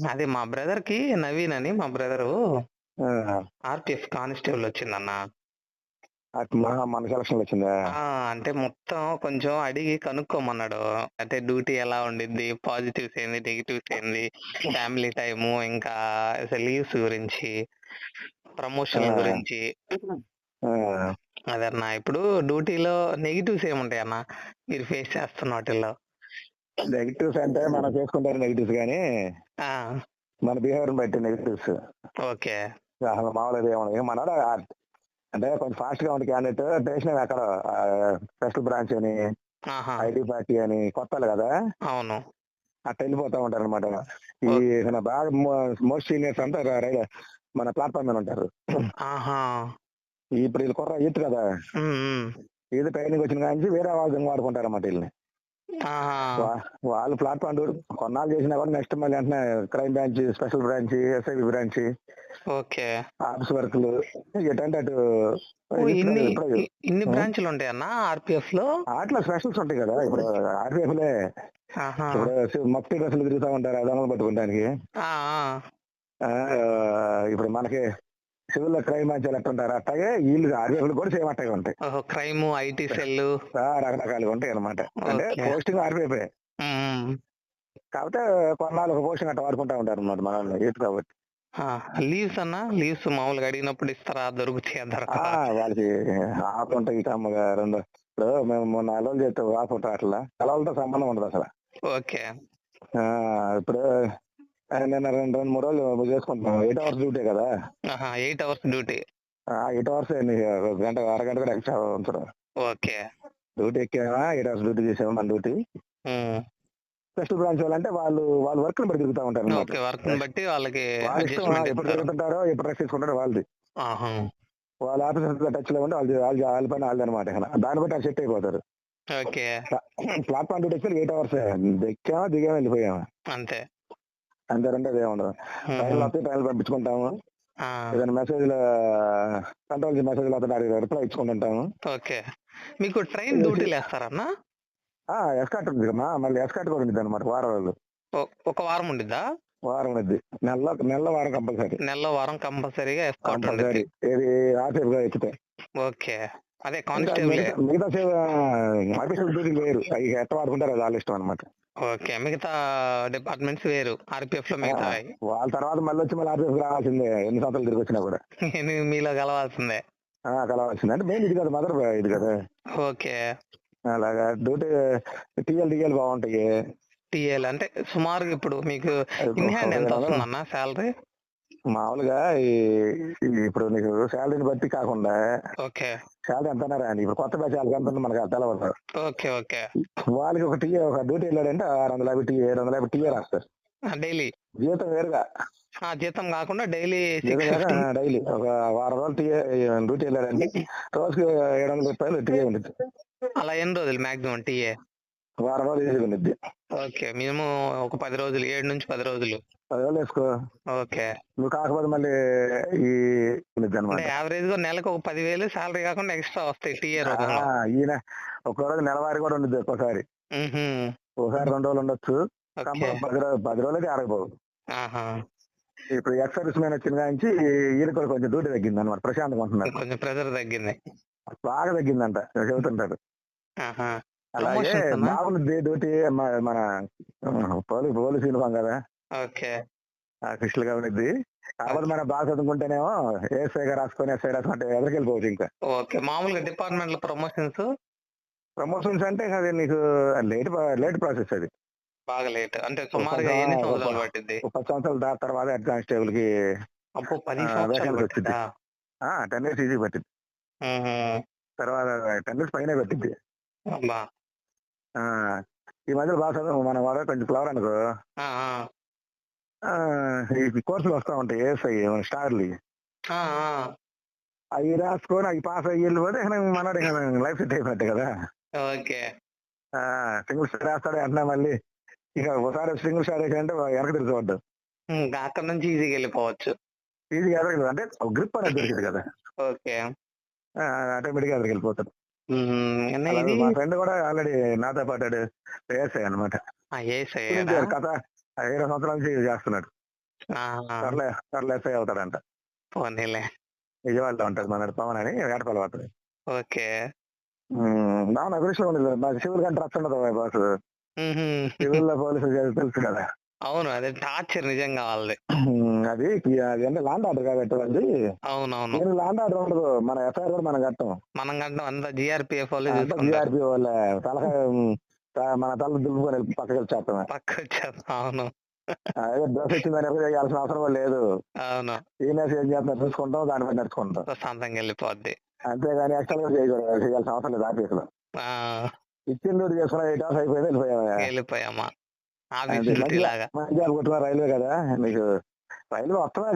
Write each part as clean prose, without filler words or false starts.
అది మా బ్రదర్‌కి నవీన్ అని మా బ్రదరు ఆ! ఆర్‌పీఎఫ్ కానిస్టేబుల్ వచ్చిందన్న. మన సెలక్షన్‌లొచ్చిందా? ఆ! అంటే మొత్తం కొంచెం అడిగి కనుక్కోమన్నాడు. అంటే డ్యూటీ ఎలా ఉండిద్ది? పాజిటివ్స్ ఏంది? నెగెటివ్స్ ఏంది? ఫ్యామిలీ టైము, ఇంకా అసలు లీవ్స్ గురించి, ప్రమోషన్‌ల ఆ! గురించి. ఆ! అదన్నా. ఇప్పుడు డ్యూటీలో నెగెటివ్స్ ఏముంటాయన్న? మీరు ఫేస్ చేస్తున్న వాటిల్లో? నెగెటివ్స్ అంటే మనం చేసుకుంటారు నెగెటివ్స్ గానీ, ఆ! మన బిహేవియర్‌ని బట్టి నెగెటివ్స్. ఓకే. అసలు మామూలుగా ఏముండదు. ఇక మనోడు అంటే కొంచెం ఫాస్ట్‌గా ఉండే క్యాండిడేట్ స్టేషన్ ఎక్కడో స్పెషల్ బ్రాంచ్ అని, ఆహా! ఐటీ పార్టీ అని కొత్తోళ్ళు గదా! అవును. అట్ట ఎళ్ళిపోతా ఉంటారనమాట. ఈ ఓక్ మన బాగా మోస్ట్ సీనియర్స్ అంతా మన ప్లాట్‌ఫార్మ్ మీద ఉంటారు. ఆహా! ఇప్పుడు ఈళ్ళు యూత్ కదా! హ్మ్. హ్మ్. ఏదో ట్రైనింగ్ వచ్చిన కాడ్నుంచి వేరే వాళ్ళని వాడుకుంటారన్నమాట ఈళ్ళని. ఆహా! వా వాళ్ళు ప్లాట్‌ఫార్మ్ కొన్నాళ్ళు చేసినా కూడా నెక్స్ట్ మళ్ళీ వెంటనే crime branch, special branch, SIB branch, okay. Office వర్కులు ఎటంటే అటు ఓహ్! ఇప్పుడు ఇప్పుడు ఇన్ని హ్మ్. బ్రాంచులుంటాయన్నా ఆర్‌పీఎఫ్‌లో? ఆటిలో స్పెషల్స్ ఉంటాయి కదా! ఇప్పుడు ఆర్‌పీఎఫ్‌లే ఆహా! ఇప్పుడు మఫ్టీ డ్రెస్సులు తిరుగుతా ఉంటారు ఆ దొంగలు పట్టుకోవడానికి. ఆ! ఆ! ఇప్పుడు మనకి సివిల్‌లో క్రైమ్ బ్రాంచ్ ఎట్టుంటారో అట్టాగే ఈళ్ళు ఆర్‌పీఎఫ్‌లు కూడా సేమ్ అట్టాగే ఉంటాయి. ఓహో! Crime, IT cell. రకరకాలుగా ఉంటాయన్నమాట. అంటే ఓకే. పోస్టింగ్ ఆర్‌పీఎఫే. హ్మ్. హ్మ్. కాపోతే కొన్నాళ్ళు ఒక పోస్టింగ్ అట్ట వాడుకుంటా ఉంటారన్నమాట మనోళ్ళు యూత్ కాబట్టి. ఆ! లీవ్స్ అన్నా? లీవ్స్ మామూలుగా అడిగినప్పుడు ఇస్తారా? దొరుకుతాయా? ఆ! దొరకవా? వాళ్ళకి ఆఫ్‌లుంటాయి కమ్మగా ఇప్పుడు మేము మొన్న అలోల్ చేస్తే ఆఫ్ ఉంటది అట్లా. సెలవులతో సంబంధం ఉండదసల. ఓకే. ఆ! ఇప్పుడు నిన్న 2, 3 రోజులు చేసుకుంటున్నాం. 8 అవర్స్ డ్యూటీ కదా! ఆహా! 8 అవర్స్ డ్యూటీ. 8 అవర్సే నీకు ఒక గంట, అరగంట కూడా ఎక్స్‌ట్రా ఉంచరు. ఓకే. డ్యూటీ ఎక్కామా 8 అవర్స్ డ్యూటీ చేసామా మన డ్యూటీ. హ్మ్. స్పెషల్ బ్రాంచ్ వాళ్ళంటే వాళ్ళ వర్క్‌ని బట్టి తిరుగుతా ఉంటారనమాట. ఓకే. వర్క్‌ని బట్టి వాళ్ళకి వాళ్ళిష్టం అడ్జస్ట్‌మెంట్ ఎప్పుడు ఇస్తారు. తిరుగుతుంటారో, ఎప్పుడు రెస్ట్ తీసుకుంటారో వాళ్ళది. ఆహా! వాళ్ళ ఆఫీసర్స్‌తో టచ్‌లో ఉండి ఆళ్ళ పని ఆళ్ళదనమాట ఇక. దాన్ని బట్టి ఆళ్ళు సెట్ అయిపోతారు. ఓకే. ప్లాట్‌ఫార్మ్ డ్యూటీ ఎక్కితే 8 అవర్సే. ఎక్కామా, దిగామా, వెళ్ళిపోయామా. అంతే. అంతే రెండోది ఏముండదు. హుహు. ట్రైన్‌లొత్తాయి, ట్రైన్‌లు పంపించుకుంటాము. ఆ! ఏదైనా కంట్రోల్ మెసేజ్‌లు వత్తుంటే ఆటికి రిప్లై ఇచ్చుకుంటుంటాము. ఓకే. మీకు ట్రైన్ చేసి డ్యూటీలేస్తారన్నా? ఎస్కార్ట్ ఉండిద్దమ్మా. మళ్ళీ ఎస్కార్ట్ కూడా ఉండిద్దనమాట వారం రోజులు. ఒ ఒక వారం ఉండిద్దా? వారం ఉండిద్ది. నెలలో వారం కంపల్సరీ. నెలలో వారం కంపల్సరీగా ఎస్కార్ట్ ఉండిద్ది. కంపల్సరీ. ఏది ఆర్‌సీఎఫ్‌గా ఎక్కితే. ఓకే. అదే ఇంకా కానిస్టేబులే. మిగతా ఆఫీసర్ డ్యూటీలు వేరు. అయి ఎట్ట వాడుకుంటారో అది ఆళ్ళిష్టం అనమాట. ఓకే. మిగతా డిపార్ట్‌మెంట్స్ వేరు. ఆర్‌పీఎఫ్‌లో ఆ! మిగతావి. వాళ్ళ తర్వాత మళ్ళీ ఆర్‌సీఎఫ్‌కి రావాల్సిందే. ఎన్ని సంవత్సరాలు తిరిగొచ్చినా కూడా. మీలో కలవాల్సిందే. కలవాల్సిందే. అంటే మెయిన్ ఇది కదా! ఇది కదా! ఓకే. అలాగా డ్యూటీ టీఎల్ బావుంటాయి. టీఏలు అంటే సుమారుగా ఇప్పుడు మీకు ఇప్పుడు ఇన్ హ్యాండ్ 1500 ఎంతొస్తుందన్న సాలరీ? మామూలుగా ఇప్పుడు నీకు సాలరీని బట్టి కాకుండా ఓకే. సాలరీ ఎంతన్నారా అని ఇప్పుడు కొత్త బ్యాచ్ ఆళ్ళకి ఎంతుందో మనకు తెలవదు. ఓకే. ఓకే. వాళ్ళకి ఒక డ్యూటీ ఎళ్ళాడంటే 650 750 రాస్తారు. డైలీ. జీతం వేరుగా. జీతం గాకుండా డైలీ జీతం కాక 650. డైలీ ఒక వారం రోజులు డ్యూటీ ఎళ్ళాడంటే రోజుకి రూ. 700 టీఏ ఉండిద్ది. అలా ఎన్ని రోజులు మాక్సిమం టీఏ? వారం రోజులు ఈజీగా ఉండిద్ది. ఓకే. మినిమమ్ ఒక 10 రోజులు, 7-10 రోజులు. 10,000 ఏసుకో. ఓకే. నువ్వు కాకపోతే మళ్ళీ ఈ అంటే ఉండిద్దనమాట. యావరేజ్‌గా నెలకు ఒక 10,000 సాలరీ కాకుండా ఎక్స్‌ట్రా వస్తాయి టీఏ ఆ! రూపంలో. ఈయన ఒక్కో రోజు నెలవారీ కూడా ఉండిద్ది ఒక్కోసారి. హుహు. ఓసారి 2 రోజులు ఉండొచ్చు. ఓకే. కాకపోతే 10 రోజులైతే ఆడకపోవు. ఆహా! ఇప్పుడు ఎక్స్ సర్వీస్ మ్యాన్ వచ్చిన కాడ్నుంచి ఈయనకి కూడా కొంచెం డ్యూటీ తగ్గిందనమాట. ప్రశాంతంగా ఉంటున్నాడు. కొంచెం ప్రెషర్ తగ్గింది. బాగా తగ్గిందంట చెబుతుంటాడు. ఆహా! అలాగే ప్రమోషన్స్ అన్నా? బాగుండిద్ది డ్యూటీ మన పోలీస్ యూనిఫార్మ్ కదా! ఓకే. ఆఫీషియల్‌గా ఉండిద్ది. కాకపోతే ఓకే. మనం బాగా చదువుకుంటేనేమో ఏఎస్ఐగా రాసుకొని, ఎస్ఐ రాసుకుంటే ఎదరికెళ్ళిపోవచ్చు ఇంకా. ఓకే. మామూలుగా డిపార్ట్‌మెంట్‌లో ప్రమోషన్స్ ప్రమోషన్స్ అంటే అది నీకు లేట్ ప్రాసెస్ అది. బాగా లేట్. అంటే ఒక 10 సుమారుగా ఎన్ని సంవత్సరాలు పట్టిద్ది? ఒక 10 సంవత్సరాలు దాటిన తర్వాత హెడ్ కానిస్టేబుల్‌కి అబ్బో! 10 సంవత్సరాలు వేకెన్సీ వచ్చిద్ది. పట్టిద్దా? 10 ఇయర్స్ ఈజీగా పట్టిద్ది. హుహు. తర్వాత 10 ఇయర్స్ పైనే పట్టిద్ది. అబ్బా! ఆ! ఈ మధ్యలో బాగా మన వాడు కొంచెం క్లవర్ అనుకో ఆ! ఆ! ఈ కోర్సులు వస్తా ఉంటాయి. ఏఎస్ఐ స్టార్‌వి. ఆ! ఆ! అయి రాసుకొని అయి పాస్ అయ్యి ఎళ్ళిపోతే ఇక మనోడు ఇక లైఫ్ సెట్ అయిపోయినట్టే కదా! ఓకే. ఆ! సింగిల్ స్టార్ ఏస్తాడు వెంటనే మళ్ళీ ఇక ఒకసారి సింగిల్ స్టార్ ఏసాడంటే వెనక్కి తిరిగి చూడడు. అక్కడి నుంచి ఈజీగా ఎళ్ళిపోవచ్చు. ఈజీగా ఎదరగలదు. అంటే ఒక గ్రిప్ అనేది దొరికిద్ది కదా! ఓకే. ఆ! ఆటోమేటిక్‌గా ఎదరికెళ్ళిపోతాడు. అన్న అలాగే ఇది మా ఫ్రెండ్ కూడా ఆల్రెడీ నాతో పాటు ఏఎస్ఐ అనమాట. ఏఎస్ ఇప్పటి నుంచే అయ్యారా? కథ ఆ 20 సంవత్సరాల నుంచి చేస్తున్నాడు. ఆహా! త్వరలో ఎస్ఐ అవుతాడంట. పోనీలే. విజయవాడలో ఉంటాడు మనోడు పవన్ అని వేటపల్లి వాడు. ఓకే. బాగా అభిరుచిలో ఉండదు. నాకు సివిల్ కంటే రచ్చ ఉండదు బాస్. హుహు. సివిల్ పోలీసు తెలుసు కదా. అవును. అదే టార్చర్ నిజంగా వాళ్ళది. అది అది అంటే ల్యాండ్ ఆర్డర్ కాబట్టి అది. అవునవును. నేను ల్యాండ్ ఆర్డర్ ఉండదు. మన ఎఫ్ఐఆర్ కూడా మనం కట్టం. మనం కట్టం అంతా జీఆర్‌పీఎఫ్ వాళ్ళే అంతా చూసుకుంటారు. జీఆర్పీ వాళ్ళే తలకాయ మన తల దులుపుకొని పక్కకి వచ్చేస్తామే. పక్కొచ్చేస్తాం. అవును. అదే డ్రెస్ వచ్చిందని ఎవరు చేయాల్సిన అవసరం కూడా లేదు. అవును. సీనియర్స్ ఏం చేస్తున్నారు చూసుకుంటాం, దాని మీద నడుచుకుంటాం. ప్రశాంతంగా వెళ్ళిపోద్ది. అంతేగాని ఎక్స్ట్రా కూడా చేయాల్సిన అవసరం లేదు ఆఫీసులో. ఆ! ఇచ్చిన డ్యూటీ చేసుకున్నా 8 hours అయిపోయింది వెళ్ళిపోయామా. వెళ్ళిపోయామా. ఆఫీస్ అంతే డ్యూటీ మంచిగా లాగా. మంచిగా కొట్టుకున్న రైల్వే కదా నీకు. రైల్వే వస్తామే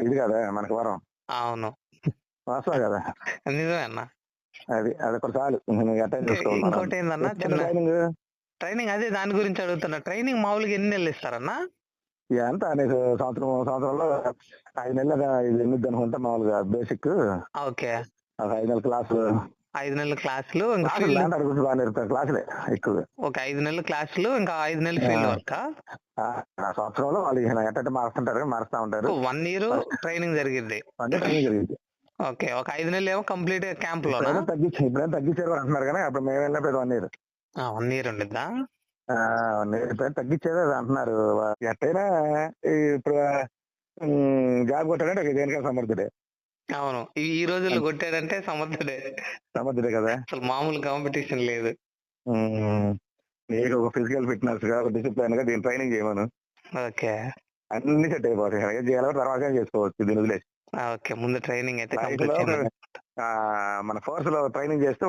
ఇది కదా మనకి వరం. అవును. వస్తాం కదా. నిజమే అన్న. అది ఒకటి చాలు. నువ్వు అటెండ్ చేసుకోవాలి. ఇంకోటేందన్నా చిన్న ట్రైనింగ్ ట్రైనింగ్ అదే దాని గురించి అడుగుతున్నా. ట్రైనింగ్ మామూలుగా ఎన్ని నెలలు ఇస్తారన్నా? ఎంత నీకు సంవత్సరంలో 5 నెలలు ఇది ఎనిమిది అనుకుంటా మామూలుగా బేసిక్. ఓకే. 5 నెలల క్లాసులు. 5 నెలల క్లాసులు ఇంకా ఫీల్డ్. ల్యాండ్ అడుగుతుంది బాగా నేర్పుతారు క్లాసులే ఎక్కువ. ఒక 5 నెలల క్లాసులు ఇంకా 5 నెలలు ఫీల్డ్ వర్కా? సంవత్సరంలో వాళ్ళు ఎట్ట మారుస్తా ఉంటారు. 1 year ట్రైనింగ్ జరిగింది. అంటే ట్రైనింగ్ జరిగింది. ఓకే. ఒక 5 నెలలు ఏమో కంప్లీట్ గా క్యాంప్ లోనా? ఇప్పుడైనా తగ్గించారు అంటున్నారు కానీ అప్పుడు మేము వెళ్ళినప్పుడు 1 year. 1 year ఉండిద్దా? 1 year తగ్గించేది అది అంటున్నారు. ఎట్టయినా ఇప్పుడు జాబ్ కొట్టాడంటే దేనికైనా సమర్థుడే. అవును. ఈ రోజుల్లో కొట్టాడంటే సమర్థుడే కదా. అసలు మామూలు కాంపిటీషన్ లేదు. నీకు ఒక ఫిజికల్ ఫిట్నెస్ గా ఒక డిసిప్లిన్ గా దీని ట్రైనింగ్ చేయమను. ఓకే. అన్ని సెట్ అయిపోతాయి. ఏం చేయాలో తర్వాత చేసుకోవచ్చు దీని వదిలేసి. ఓకే. ముందు ట్రైనింగ్ అయితే మన ఫోర్స్ లో ట్రైనింగ్ చేస్తే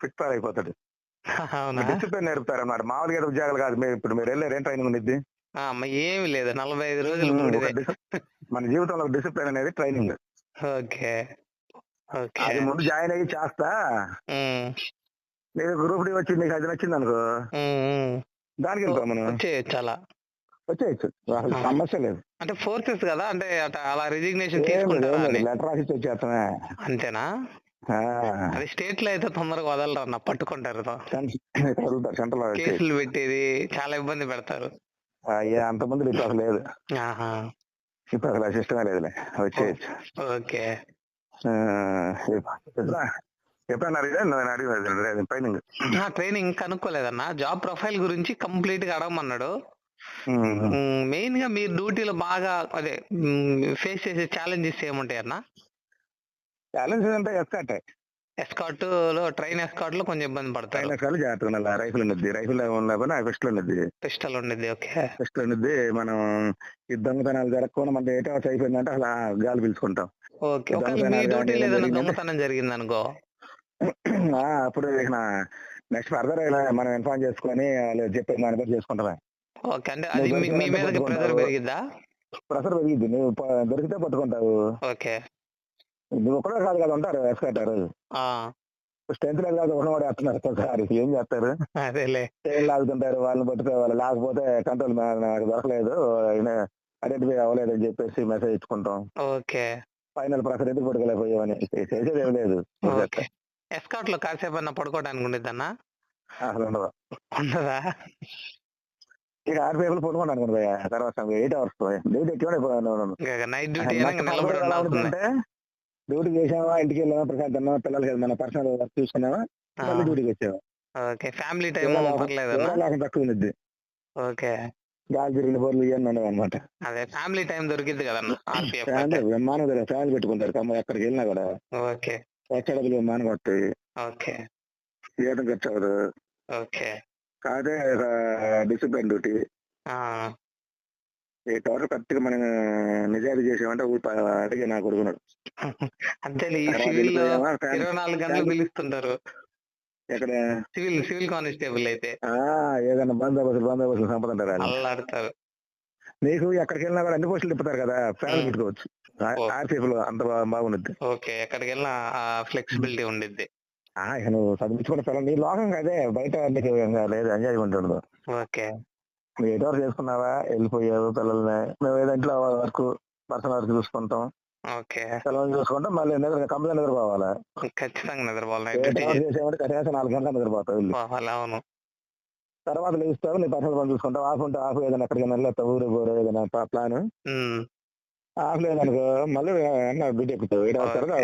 ఫిట్ అయిపోతాడు. డిసిప్లిన్ నేర్పుతారు అన్నమాట. మామూలుగా ఉద్యోగాలు కాదు. ఇప్పుడు మీరు వెళ్ళారు ఏం ట్రైనింగ్ ఉండిద్ది? ఏమి లేదు. 45 రోజులు మన జీవితంలో డిసిప్లిన్ అనేది ట్రైనింగ్. ఓకే. అది ముందు జాయిన్ అయ్యి చేస్తా. నీకు గ్రూప్ డి వచ్చి నీకు అది నచ్చింది అనుకో, దానికి వెళ్తాం మనం. వచ్చేయచ్చు. సమస్య లేదు. అంటే ఫోర్సెస్ కదా, అంటే అలా రిజిగ్నేషన్ తీసుకుంటారా? లెటర్ రాసి వచ్చేస్తామే. అంతేనా? అది స్టేట్ లో అయితే తొందరగా వదలరు అన్న, పట్టుకుంటారు. కేసులు పెట్టేది చాలా ఇబ్బంది పెడతారు. అంతమంది ఇప్పుడు అసలు లేదు. ఇప్పుడు అసలు సిస్టమే లేదులే. వచ్చేయచ్చు. ఓకే. ఎప్పుడన్నా ట్రైనింగ్ కనుక్కోలేదన్నా. జాబ్ ప్రొఫైల్ గురించి కంప్లీట్ గా అడగమన్నాడు. మెయిన్ గా మీరు డ్యూటీలో బాగా అదే ఫేస్ చేసే ఛాలెంజెస్ ఏముంటాయి అన్న? ఛాలెంజెస్ అంటే ఎస్కాట్ లో ట్రైన్ ఎస్కాట్ లో కొంచెం ఇబ్బంది పడతారు. జాగ్రత్తగా రైఫిల్ ఉన్నది. రైఫిల్ ఉన్న పిస్టల్ ఉన్నది. ఓకే. పిస్టల్ ఉన్నది. మనం ఈ దొంగతనాలు జరగకుండా మన 8 hours అయిపోయిందంటే అలా గాలి పీల్చుకుంటాం. ఓకే. మీ డ్యూటీలో ఏదైనా దొంగతనం జరిగింది అనుకో, అప్పుడు నెక్స్ట్ ఫర్దర్ మనం ఇన్ఫార్మ్ చేసుకొని వాళ్ళు చెప్పే దాన్ని బట్టి చేసుకుంటాం. ఓకే. అంటే అది మీ మీద ప్రెజర్ పెరిగిద్దా? ప్రెషర్ పెరిగిద్ది. నువ్వు దొరికితే పట్టుకుంటావు. ఓకే. నువ్వు ఒక్కడే కాదు కదా ఉంటారు ఎస్కాటర్. స్ట్రెంత్ లేదు కాదు ఒకటి వేస్తున్నారు. ఏం చేస్తారు? అదేలే. లాగుతుంటారు. వాళ్ళని పట్టుకోవాలి. లేకపోతే కంట్రోల్ నాకు దొరకలేదు, ఐడెంటిఫై అవ్వలేదు అని చెప్పేసి మెసేజ్ ఇచ్చుకుంటాం. ఓకే. ఫైనల్ ప్రెషర్ ఎందుకు పట్టుకోలేకపోయామని చేసేది ఏం లేదు. ఎస్కాట్ లో కాసేపు అన్న పడుకోవడానికి ఉండేదన్నా? అసలు ఉండదా? ఇక 6 పేపర్లు పడుకోండి అనుకుంటా. తర్వాత 8 hours డ్యూటీ ఎక్కువ. నైట్ డ్యూటీ డ్యూటీ చేసామా, ఇంటికి వెళ్ళామా, ప్రశాంతంగా పిల్లలకి మన పర్సనల్ వర్క్ చూసుకున్నామా, మళ్ళీ డ్యూటీకి వచ్చాము. ఓకే. ఫ్యామిలీ టైం తక్కువ ఉంది. ఓకే. గాలి తిరిగిన బోర్లు ఇవన్నీ ఉండవు అనమాట. అదే ఫ్యామిలీ టైం దొరికింది కదన్నా. విమానం ఫ్యామిలీ పెట్టుకుంటారు ఎక్కడికి వెళ్ళినా కూడా. ఓకే. వచ్చేటప్పుడు విమానం కొట్టి ఓకే. జీతం ఖర్చు అవ్వదు. ఓకే. కాదే డిసిప్లిన్ డ్యూటీ. 8 hours కరెక్ట్ గా మనం నిజాయితీ చేసామంటే అడిగి నా కొడుకున్నాడు. అంతే. 24 గంటలు పిలుస్తుంటారు. ఎక్కడ సివిల్ కానిస్టేబుల్ అయితే ఏదైనా బందోబస్తులు సంపదంటారు. అల్లాడతారు. నీకు ఎక్కడికి వెళ్ళినా కూడా అన్ని పోస్టులు తిప్పుతారు కదా, ఫ్యామిలీ పెట్టుకోవచ్చు. ఆర్సీఎఫ్ లో అంత బాగుంది. ఓకే. ఎక్కడికి వెళ్ళినా ఫ్లెక్సిబిలిటీ ఉండిద్ది. నువ్వు చదివించుకున్న పిల్లలు నీ లోకం అదే, బయట నీకు లేదు, ఎంజాయ్మెంట్ ఉండదు. ఓకే. నువ్వు 8 hours చేసుకున్నావా, వెళ్ళిపోయావు. పిల్లల్ని మేము ఏదో ఇంట్లో వర్క్ పర్సనల్ వర్క్ చూసుకుంటాం. ఓకే. పిల్లల్ని చూసుకుంటాం. మళ్ళీ కంప్లైంట్ నిద్రపోవాలా? ఖచ్చితంగా నిద్రపోవాలి. చేసామంటే కనీసం 4 గంటలు నిద్రపోతావు. అవును. తర్వాత లేస్తావు, నీ పర్సనల్ పని చూసుకుంటావు. ఆఫ్ ఉంటే ఆఫ్, ఏదైనా ఎక్కడికైనా వెళ్ళేస్తావు, ఊరు పోరు ఏదైనా ప్లాన్. ఆఫ్ లేదనుకో మళ్ళీ డ్యూటీ ఎక్కుతావు. 8 hours వరకు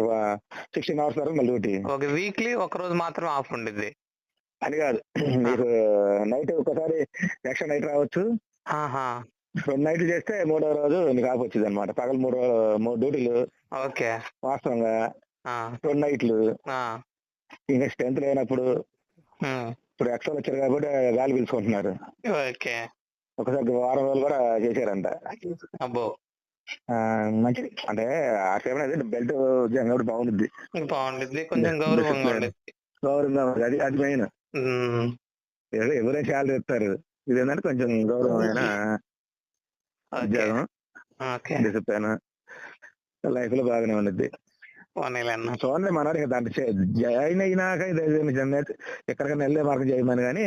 16 hours వరకు మళ్ళీ డ్యూటీ. ఒక వీక్లీ ఒక రోజు మాత్రం ఆఫ్ ఉండిద్ది అని కాదు, నీకు నైట్ ఒకసారి నెక్స్ట్ నైట్ రావచ్చు. 2 నైట్లు చేస్తే 3వ రోజు నీకు ఆఫ్ వచ్చింది అనమాట. పగలు 3 డ్యూటీలు. ఓకే, వాస్తవంగా 2 నైట్లు. ఇంకా స్ట్రెంత్ లేనప్పుడు ఇప్పుడు ఎక్స్ట్రా వచ్చారు కాబట్టి గాలి పీల్చుకుంటున్నారు. ఓకే, ఒకసారి వారం రోజులు కూడా చేశారంట. అబ్బో, మంచిది. అంటే ఆ టైం బెల్ట్ ఉద్యోగం కాబట్టి బాగుంటుంది, కొంచెం గౌరవంగా అది అది మెయిన్. ఎవరైనా శాలరీ ఇస్తారు, ఇది ఏంటంటే కొంచెం గౌరవమైన ఉద్యోగం, డిసిప్లిన్, లైఫ్ లో బాగానే ఉండిద్ది. చూడండి మనవాడు దాంట్లో జాయిన్ అయినాక ఎక్కడికైనా వెళ్ళే మార్గం చేయమని, కానీ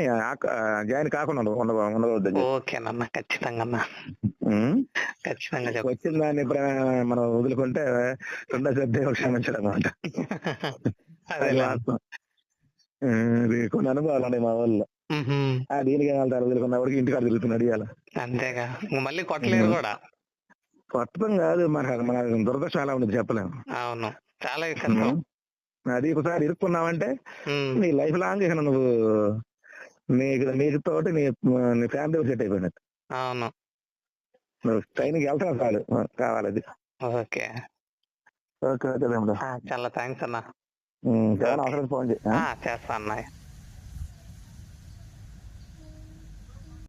జాయిన్ కాకుండా ఉండవద్దు. ఓకేనన్నా, ఖచ్చితంగా వచ్చిన దాన్ని మనం వదులుకుంటే రెండో దేవుడు క్షమించడం అనమాట. కొన్ని అనుభవాలు ఉన్నాయి మా వాళ్ళు. దీనికి వెళ్తారు వదులుకున్న వాడికి ఇంటికాడ తిరుగుతున్నాడు ఇవాళ. అంతేగా, మళ్ళీ కొట్టలేరు కూడా. కొట్టడం కాదు, మన దురదృష్టం ఎలా ఉండదు చెప్పలేము. అవును, చాలా అది ఒకసారి ఇరుక్కున్నావంటే నీ లైఫ్ లాంగ్ ఇక నువ్వు నీకు తోటి నీ ఫ్యామిలీ సెట్ అయిపోయినట్టు. అవును, నువ్వు ట్రైన్కి వెళ్తావు చాలు, కావాలి అది. ఓకే ఓకే, చాలా థ్యాంక్స్ అన్న. అవసరం ఫోన్ చేస్తా అన్నయ్య.